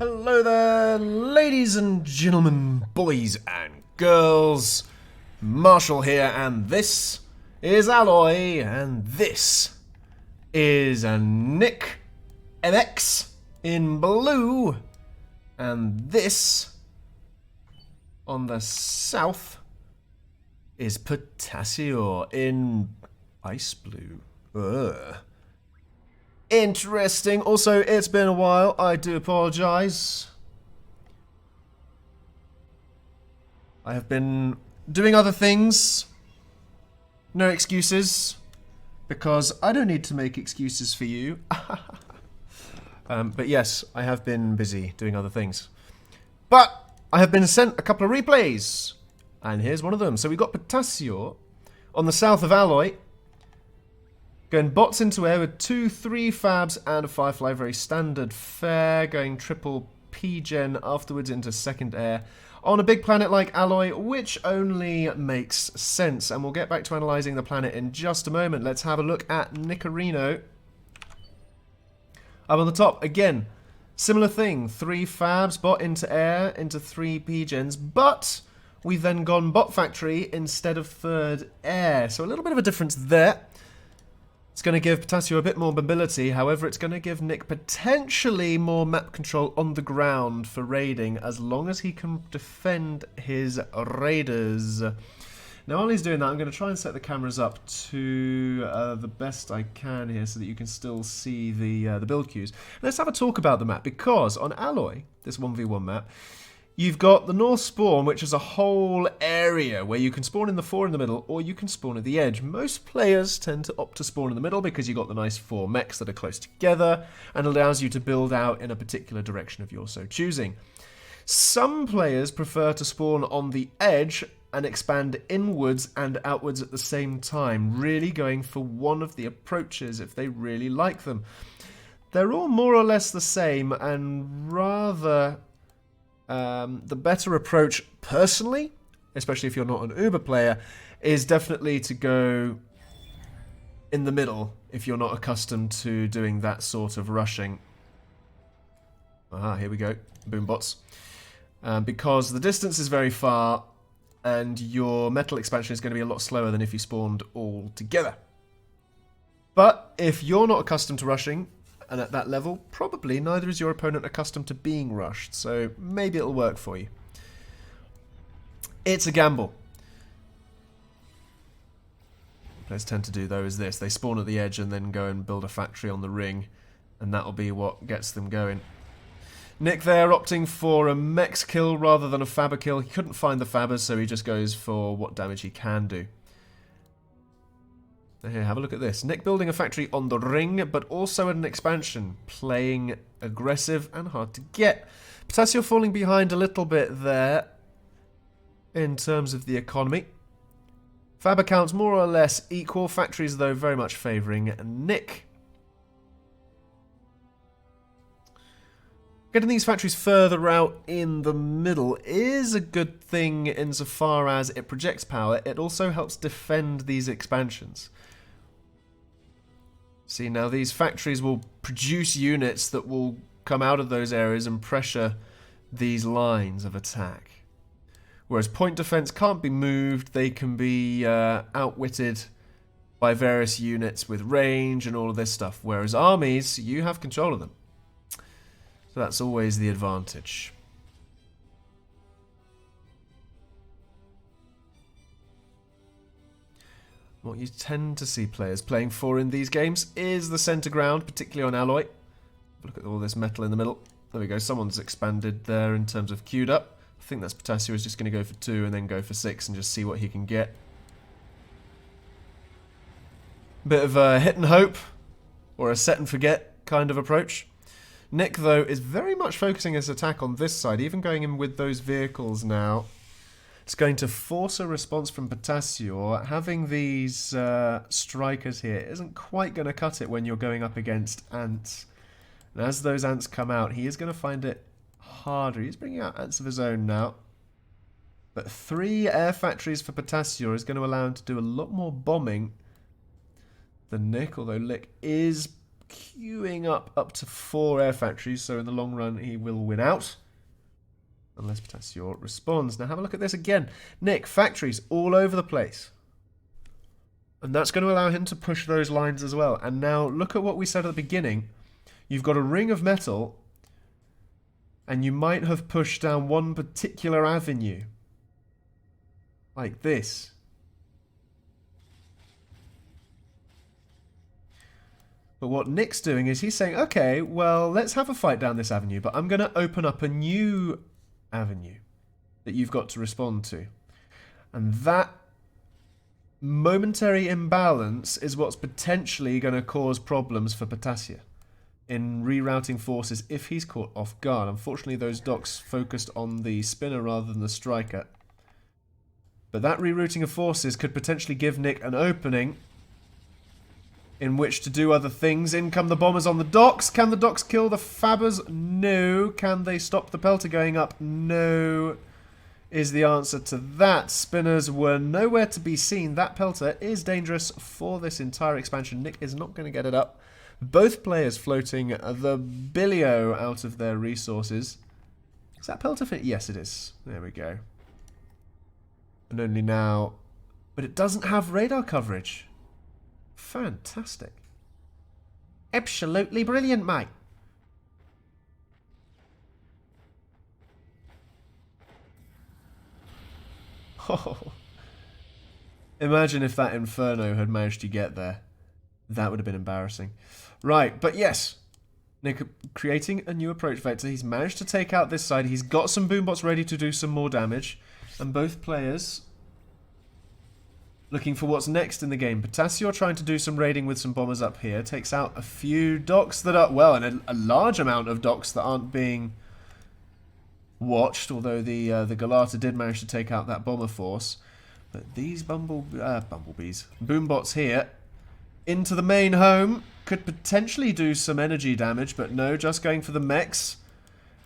Hello there, ladies and gentlemen, boys and girls. Marshall here, and this is Alloy, and this is a NikolaMX in blue, and this on the south is Ptasior in ice blue. Ugh. Interesting. Also, it's been a while. I do apologise. I have been doing other things. No excuses. Because I don't need to make excuses for you. But yes, I have been busy doing other things. But I have been sent a couple of replays. And here's one of them. So we've got Ptasior on the south of Alloy. Going bots into air with 2-3 fabs and a firefly, very standard fare. Going triple P-gen afterwards into second air on a big planet like Alloy, which only makes sense. And we'll get back to analysing the planet in just a moment. Let's have a look at Nicorino. Up on the top, again, similar thing. 3 fabs, bot into air, into 3 P-gens, but we've then gone bot factory instead of third air. So a little bit of a difference there. It's going to give Ptasior a bit more mobility, however it's going to give Nick potentially more map control on the ground for raiding, as long as he can defend his raiders. Now while he's doing that, I'm going to try and set the cameras up to the best I can here so that you can still see the build queues. Let's have a talk about the map, because on Alloy, this 1v1 map, you've got the North Spawn, which is a whole area where you can spawn in the 4 in the middle, or you can spawn at the edge. Most players tend to opt to spawn in the middle because you've got the nice 4 mechs that are close together and allows you to build out in a particular direction of your so choosing. Some players prefer to spawn on the edge and expand inwards and outwards at the same time, really going for one of the approaches if they really like them. They're all more or less the same, and rather the better approach, personally, especially if you're not an Uber player, is definitely to go in the middle if you're not accustomed to doing that sort of rushing. Here we go. Boombots. Because the distance is very far and your metal expansion is going to be a lot slower than if you spawned all together. But if you're not accustomed to rushing, and at that level, probably neither is your opponent accustomed to being rushed, so maybe it'll work for you. It's a gamble. What players tend to do, though, is this. They spawn at the edge and then go and build a factory on the ring, and that'll be what gets them going. Nick there opting for a mechs kill rather than a fabber kill. He couldn't find the fabbers, so he just goes for what damage he can do. Here, have a look at this. Nick building a factory on the ring, but also an expansion. Playing aggressive and hard to get. Ptasior falling behind a little bit there in terms of the economy. Fab accounts more or less equal. Factories, though, very much favouring Nick. Getting these factories further out in the middle is a good thing insofar as it projects power. It also helps defend these expansions. See, now these factories will produce units that will come out of those areas and pressure these lines of attack. Whereas point defense can't be moved, they can be outwitted by various units with range and all of this stuff. Whereas armies, you have control of them. So that's always the advantage. What you tend to see players playing for in these games is the centre ground, particularly on Alloy. Look at all this metal in the middle. There we go, someone's expanded there in terms of queued up. I think that's Ptasior is just going to go for 2 and then go for 6 and just see what he can get. Bit of a hit and hope, or a set and forget kind of approach. Nick, though, is very much focusing his attack on this side, even going in with those vehicles now. It's going to force a response from Ptasior. Having these strikers here isn't quite going to cut it when you're going up against ants. And as those ants come out, he is going to find it harder. He's bringing out ants of his own now. But 3 air factories for Ptasior is going to allow him to do a lot more bombing than Nick, although Nick is queuing up to 4 air factories, so in the long run he will win out. Unless Ptasior responds. Now have a look at this again. Nick, factories all over the place. And that's going to allow him to push those lines as well. And now look at what we said at the beginning. You've got a ring of metal, and you might have pushed down one particular avenue. Like this. But what Nick's doing is he's saying, okay, well, let's have a fight down this avenue, but I'm going to open up a new avenue that you've got to respond to. And that momentary imbalance is what's potentially going to cause problems for Ptasior in rerouting forces if he's caught off guard. Unfortunately, those docks focused on the spinner rather than the striker. But that rerouting of forces could potentially give Nick an opening in which to do other things. In come the bombers on the docks. Can the docks kill the fabbers? No. Can they stop the pelter going up? No. Is the answer to that. Spinners were nowhere to be seen. That pelter is dangerous for this entire expansion. Nick is not going to get it up. Both players floating the billio out of their resources. Is that pelter fit? Yes, it is. There we go. And only now... But it doesn't have radar coverage. Fantastic. Absolutely brilliant, mate. Oh. Imagine if that Inferno had managed to get there. That would have been embarrassing. Right, but yes. Nick creating a new approach vector. He's managed to take out this side. He's got some boombots ready to do some more damage. And both players looking for what's next in the game. Ptasior trying to do some raiding with some bombers up here. Takes out a few docks that are... Well, and a large amount of docks that aren't being watched. Although the Galata did manage to take out that bomber force. But these bumblebees, boombots here, into the main home, could potentially do some energy damage, but no, just going for the mechs.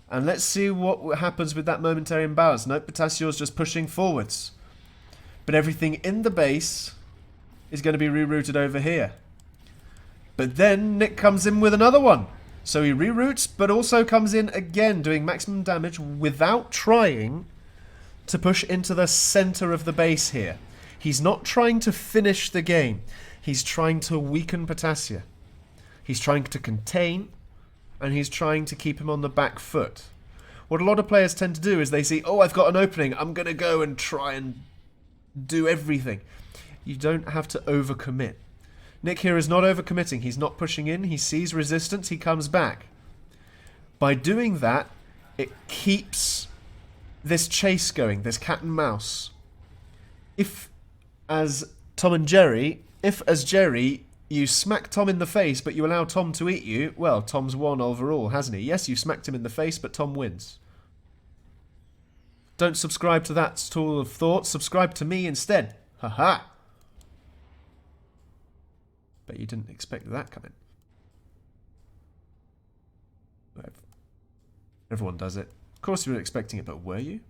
And let's see what happens with that momentary imbalance. Nope, Ptasior's just pushing forwards. But everything in the base is going to be rerouted over here. But then Nick comes in with another one. So he reroutes, but also comes in again, doing maximum damage without trying to push into the center of the base here. He's not trying to finish the game. He's trying to weaken Ptasior. He's trying to contain, and he's trying to keep him on the back foot. What a lot of players tend to do is they see, oh, I've got an opening, I'm going to go and try and do everything. You don't have to overcommit. Nick here is not overcommitting. He's not pushing in. He sees resistance. He comes back. By doing that, it keeps this chase going, this cat and mouse. If, as Jerry, you smack Tom in the face, but you allow Tom to eat you, well, Tom's won overall, hasn't he? Yes, you smacked him in the face, but Tom wins. Don't subscribe to that school of thought. Subscribe to me instead. Haha. Bet you didn't expect that coming. Everyone does it. Of course you were expecting it, but were you?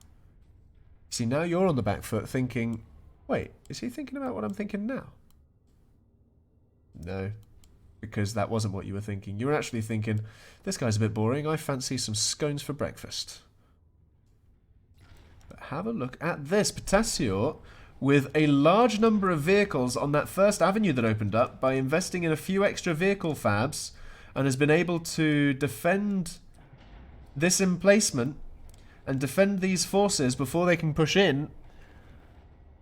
See, now you're on the back foot thinking, wait, is he thinking about what I'm thinking now? No, because that wasn't what you were thinking. You were actually thinking, this guy's a bit boring. I fancy some scones for breakfast. But have a look at this. Ptasior, with a large number of vehicles on that first avenue that opened up, by investing in a few extra vehicle fabs, and has been able to defend this emplacement and defend these forces before they can push in,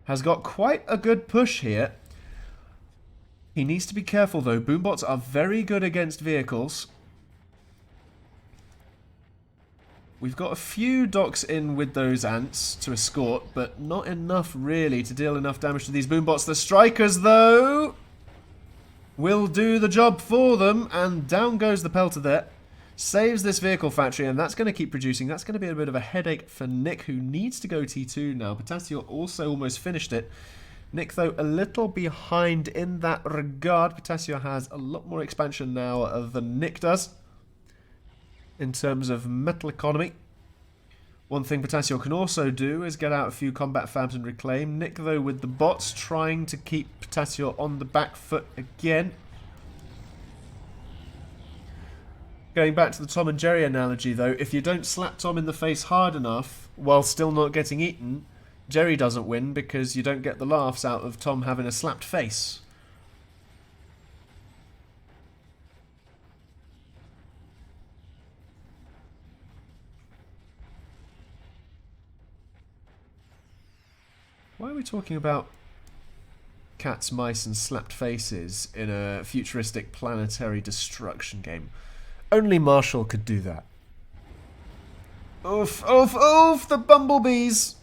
has got quite a good push here. He needs to be careful though. Boombots are very good against vehicles. We've got a few docks in with those ants to escort, but not enough really to deal enough damage to these boombots. The strikers though will do the job for them, and down goes the pelter there. Saves this vehicle factory, and that's going to keep producing. That's going to be a bit of a headache for Nick, who needs to go T2 now. Ptasior also almost finished it. Nick, though, a little behind in that regard. Ptasior has a lot more expansion now than Nick does in terms of metal economy. One thing Ptasior can also do is get out a few combat fabs and reclaim. Nick, though, with the bots, trying to keep Ptasior on the back foot again. Going back to the Tom and Jerry analogy, though, if you don't slap Tom in the face hard enough while still not getting eaten, Jerry doesn't win because you don't get the laughs out of Tom having a slapped face. Why are we talking about cats, mice, and slapped faces in a futuristic planetary destruction game? Only Marshall could do that. Oof, oof, oof! The bumblebees!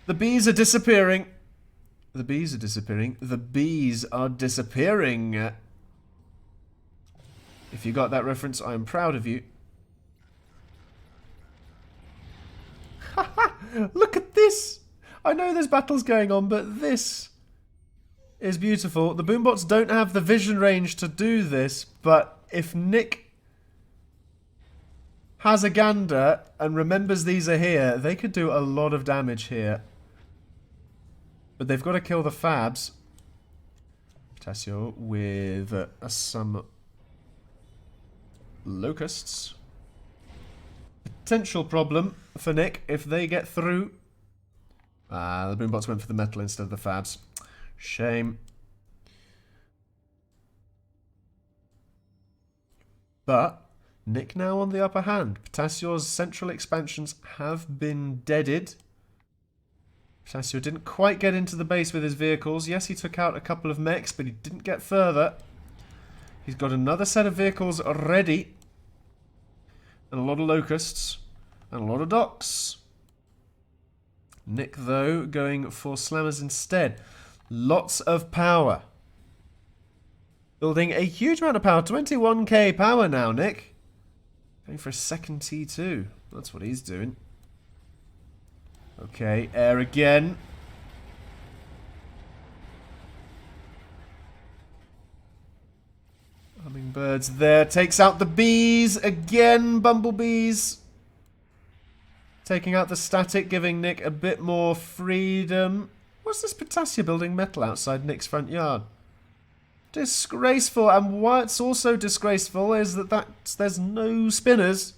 The bees are disappearing. The bees are disappearing. The bees are disappearing. If you got that reference, I am proud of you. Look at this! I know there's battles going on, but this is beautiful. The boombots don't have the vision range to do this, but if Nick has a gander and remembers these are here, they could do a lot of damage here. But they've got to kill the Fabs. Ptasior with some locusts. Potential problem for Nick if they get through. The boombots went for the metal instead of the Fabs. Shame. But Nick now on the upper hand. Ptasior's central expansions have been deaded. Ptasior didn't quite get into the base with his vehicles. Yes, he took out a couple of mechs, but he didn't get further. He's got another set of vehicles ready. And a lot of locusts. And a lot of docks. Nick, though, going for slammers instead. Lots of power. Building a huge amount of power. 21k power now, Nick. Going for a second T2. That's what he's doing. Okay, air again. Hummingbirds there. Takes out the bees. Again, bumblebees. Taking out the static, giving Nick a bit more freedom. What's this Ptasior building metal outside Nick's front yard? Disgraceful. And what's also disgraceful is that there's no spinners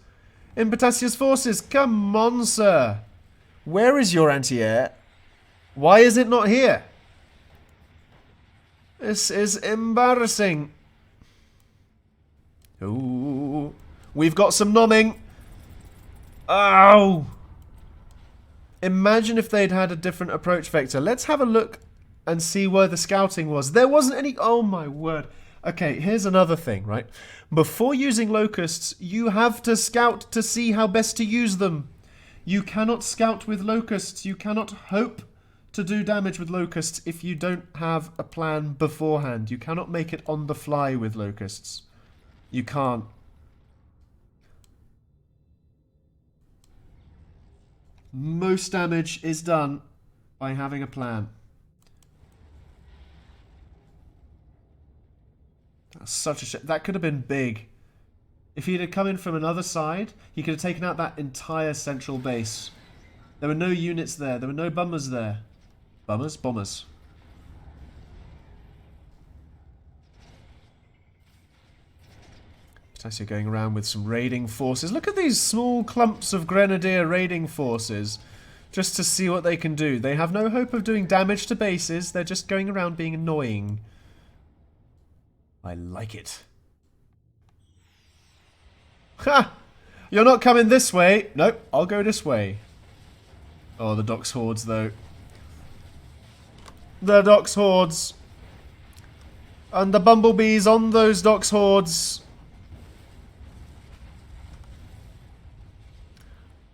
in Ptasior's forces. Come on, sir. Where is your anti-air? Why is it not here? This is embarrassing. Ooh. We've got some nomming. Ow! Imagine if they'd had a different approach vector. Let's have a look and see where the scouting was. There wasn't any... Oh my word. Okay, here's another thing, right? Before using locusts, you have to scout to see how best to use them. You cannot scout with locusts. You cannot hope to do damage with locusts if you don't have a plan beforehand. You cannot make it on the fly with locusts. You can't. Most damage is done by having a plan. That's such a shit. That could have been big. If he had come in from another side, he could have taken out that entire central base. There were no units there. There were no bombers there. Bombers? Bombers. Ptasior going around with some raiding forces. Look at these small clumps of grenadier raiding forces. Just to see what they can do. They have no hope of doing damage to bases. They're just going around being annoying. I like it. Ha! You're not coming this way. Nope, I'll go this way. Oh, the Docks hordes, though. The Docks hordes. And the bumblebees on those Docks hordes.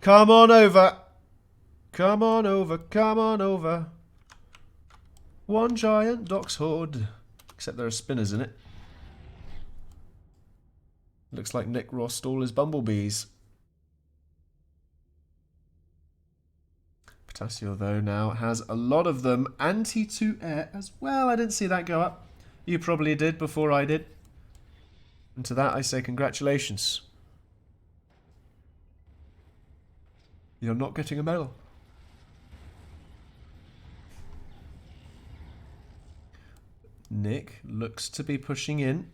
Come on over. Come on over, come on over. One giant Docks horde. Except there are spinners in it. Looks like Nick lost all his bumblebees. Ptasior, though, now has a lot of them. Anti-to-air as well. I didn't see that go up. You probably did before I did. And to that I say congratulations. You're not getting a medal. Nick looks to be pushing in.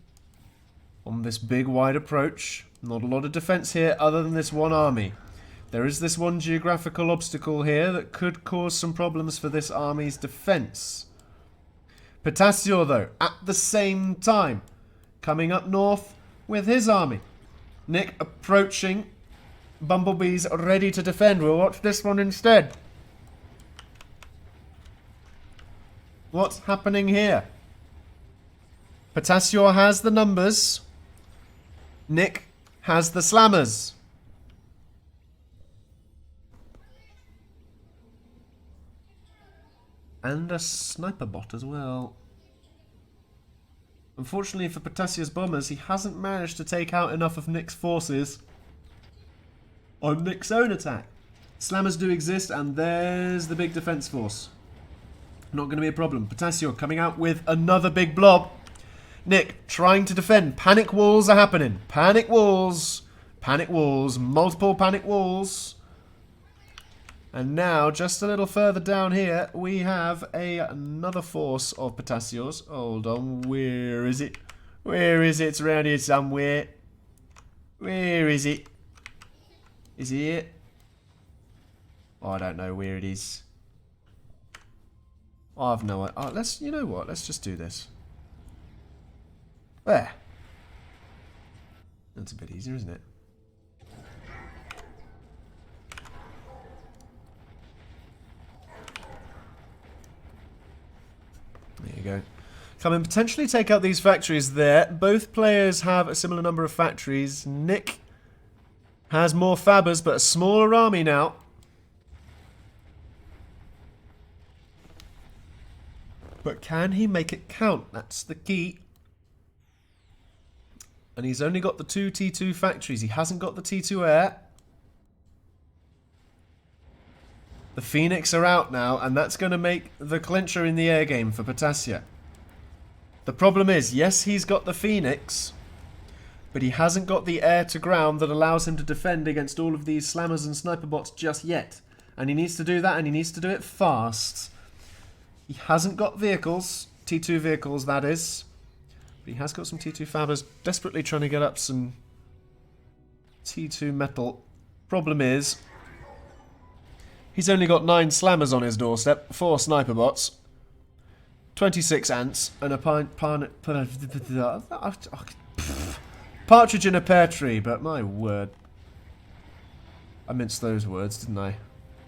on this big wide approach. Not a lot of defense here other than this one army. There is this one geographical obstacle here that could cause some problems for this army's defense. Ptasior, though, at the same time, coming up north with his army. Nick approaching. Bumblebees ready to defend. We'll watch this one instead. What's happening here? Ptasior has the numbers. Nick has the slammers. And a sniper bot as well. Unfortunately for Ptasior's bombers, he hasn't managed to take out enough of Nick's forces on Nick's own attack. Slammers do exist, and there's the big defense force. Not going to be a problem. Ptasior coming out with another big blob. Nick trying to defend. Panic walls are happening. Panic walls. Panic walls. Multiple panic walls. And now, just a little further down here, we have another force of Ptasior's. Hold on, where is it? Where is it? It's around here somewhere. Where is it? Is it here? Oh, I don't know where it is. I have no idea. You know what? Let's just do this. There. That's a bit easier, isn't it? There you go. Come and potentially take out these factories there. Both players have a similar number of factories. Nick has more fabbers, but a smaller army now. But can he make it count? That's the key. And he's only got the 2 T2 factories. He hasn't got the T2 air. The Phoenix are out now, and that's going to make the clincher in the air game for Ptasior. The problem is, yes, he's got the Phoenix, but he hasn't got the air to ground that allows him to defend against all of these slammers and sniper bots just yet. And he needs to do that, and he needs to do it fast. He hasn't got vehicles, T2 vehicles that is, but he has got some T2 fabbers desperately trying to get up some T2 metal. Problem is, he's only got 9 slammers on his doorstep, 4 sniper bots, 26 ants, and a partridge in a pear tree, but my word. I minced those words, didn't I?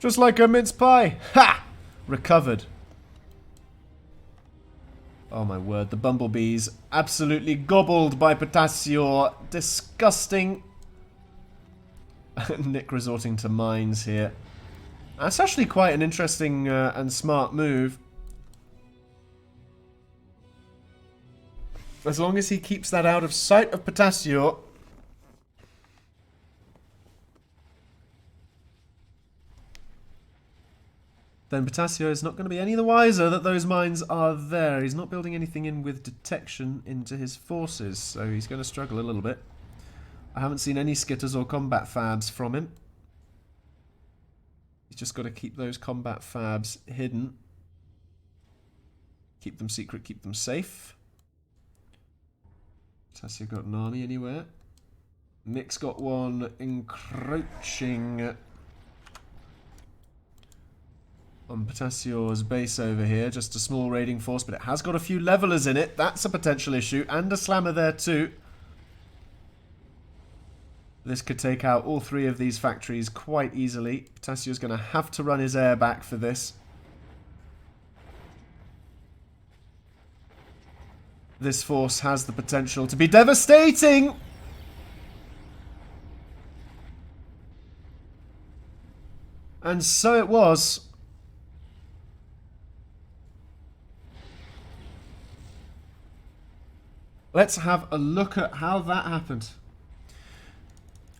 Just like a mince pie! Ha! Recovered. Oh my word, the bumblebees absolutely gobbled by Ptasior. Disgusting. Nick resorting to mines here. That's actually quite an interesting and smart move. As long as he keeps that out of sight of Ptasior. Then Ptasior is not going to be any the wiser that those mines are there. He's not building anything in with detection into his forces, so he's going to struggle a little bit. I haven't seen any skitters or combat fabs from him. He's just got to keep those combat fabs hidden. Keep them secret, keep them safe. Ptasior got an army anywhere? Nick's got one encroaching on Ptasior's base over here. Just a small raiding force, but it has got a few levelers in it. That's a potential issue. And a slammer there too. This could take out all 3 of these factories quite easily. Ptasior's going to have to run his air back for this. This force has the potential to be devastating! And so it was. Let's have a look at how that happened.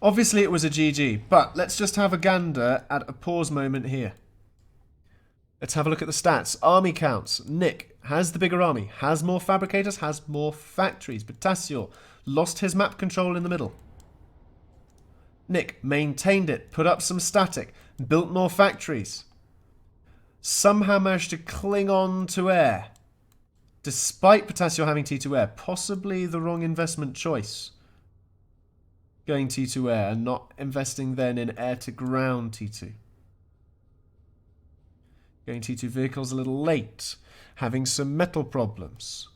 Obviously it was a GG, but let's just have a gander at a pause moment here. Let's have a look at the stats. Army counts. Nick has the bigger army, has more fabricators, has more factories. Ptasior lost his map control in the middle. Nick maintained it, put up some static, built more factories. Somehow managed to cling on to air. Despite Ptasior having T2 air, possibly the wrong investment choice. going T2 air and not investing then in air to ground T2. Going T2 vehicles a little late. Having some metal problems.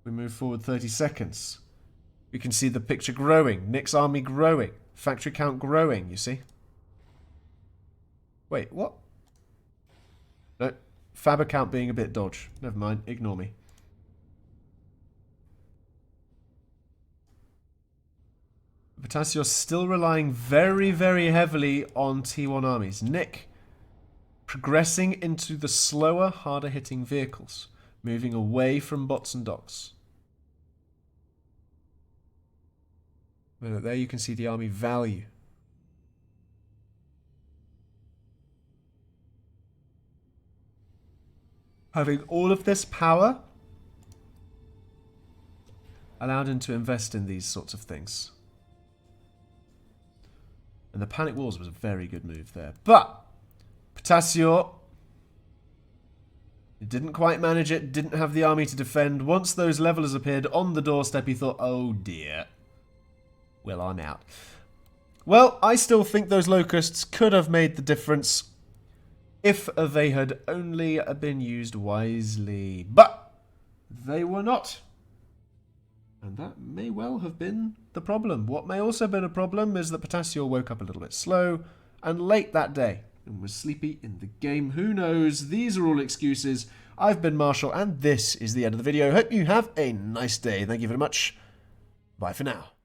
We move forward 30 seconds. We can see the picture growing. Nick's army growing. Factory count growing, you see? Wait, what? No. Fab account being a bit dodge. Never mind. Ignore me. Ptasior still relying very, very heavily on T1 armies. Nick progressing into the slower, harder hitting vehicles. Moving away from bots and docks. Well, there you can see the army value. Having all of this power allowed him to invest in these sorts of things. And the Panic Wars was a very good move there. But Ptasior didn't quite manage it, didn't have the army to defend. Once those levelers appeared on the doorstep, he thought, oh dear. Well, I'm out. Well, I still think those locusts could have made the difference if they had only been used wisely. But they were not. And that may well have been the problem. What may also have been a problem is that Ptasior woke up a little bit slow and late that day and was sleepy in the game. Who knows? These are all excuses. I've been Marshall, and this is the end of the video. Hope you have a nice day. Thank you very much. Bye for now.